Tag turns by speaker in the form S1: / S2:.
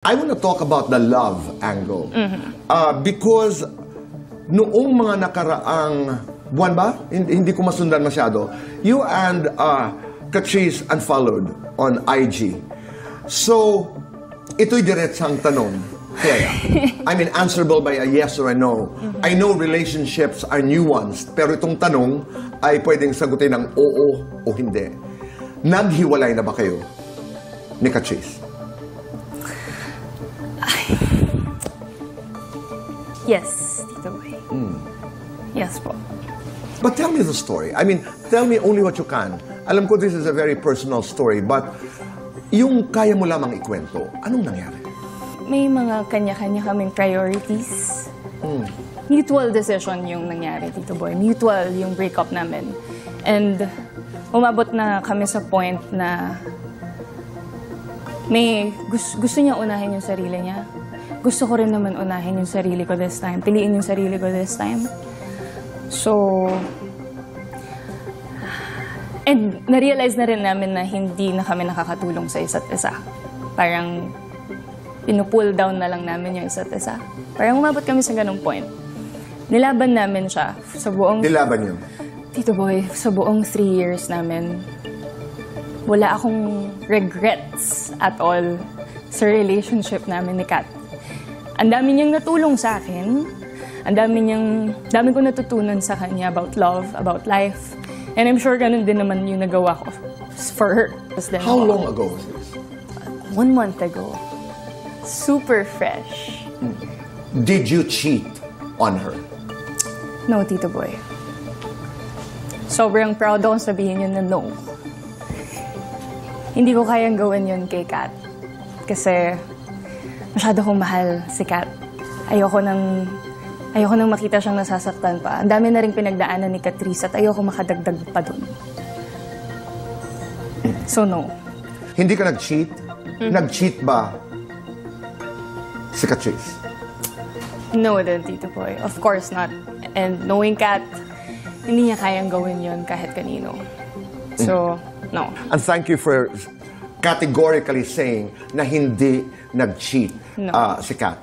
S1: I want to talk about the love angle. Because noong mga nakaraang buwan ba? Hindi ko masundan masyado. You and Catrice unfollowed on IG. So, ito'y diretsang tanong. Clea. I mean, answerable by a yes or a no. I know relationships are nuanced, pero itong tanong ay pwedeng sagutin ng oo o hindi. Naghiwalay na ba kayo ni Catrice?
S2: Yes, Tito Boy. Yes po.
S1: But tell me the story. I mean, tell me only what you can. Alam ko this is a very personal story, but yung kaya mo lamang ikwento, anong nangyari?
S2: May mga kanya-kanya kaming priorities. Mutual decision yung nangyari, Tito Boy. Mutual yung breakup namin. And umabot na kami sa point na may gusto niya unahin yung sarili niya. Gusto ko rin naman unahin yung sarili ko this time. Piliin yung sarili ko this time. So, and na-realize na rin namin na hindi na kami nakakatulong sa isa't isa. Parang pinupull down na lang namin yung isa't isa. Parang umabot kami sa ganung point. Nilaban namin siya sa buong...
S1: Nilaban yun?
S2: Tito Boy, sa buong 3 years namin, wala akong regrets at all sa relationship namin ni Kat. Ang dami niyang natulong sa akin. Ang dami ko natutunan sa kanya about love, about life. And I'm sure ganun din naman yung nagawa ko for her.
S1: How long ago was this?
S2: 1 month ago. Super fresh.
S1: Did you cheat on her?
S2: No, Tito Boy. Sobrang proud akong sabihin yun na no. Hindi ko kayang gawin yun kay Kat. Kasi masyado kong mahal si Kat. Ayoko nang makita siyang nasasaktan pa. Ang dami na rin pinagdaanan ni Catrice at ayoko makadagdag pa dun. So, no.
S1: Hindi ka nag-cheat? Nag-cheat ba si Catrice?
S2: No, then, Tito Boy. Of course not. And knowing Kat, hindi niya kayang gawin yun kahit kanino. So, no.
S1: And thank you for categorically saying na hindi nag-cheat
S2: No.
S1: si Kat.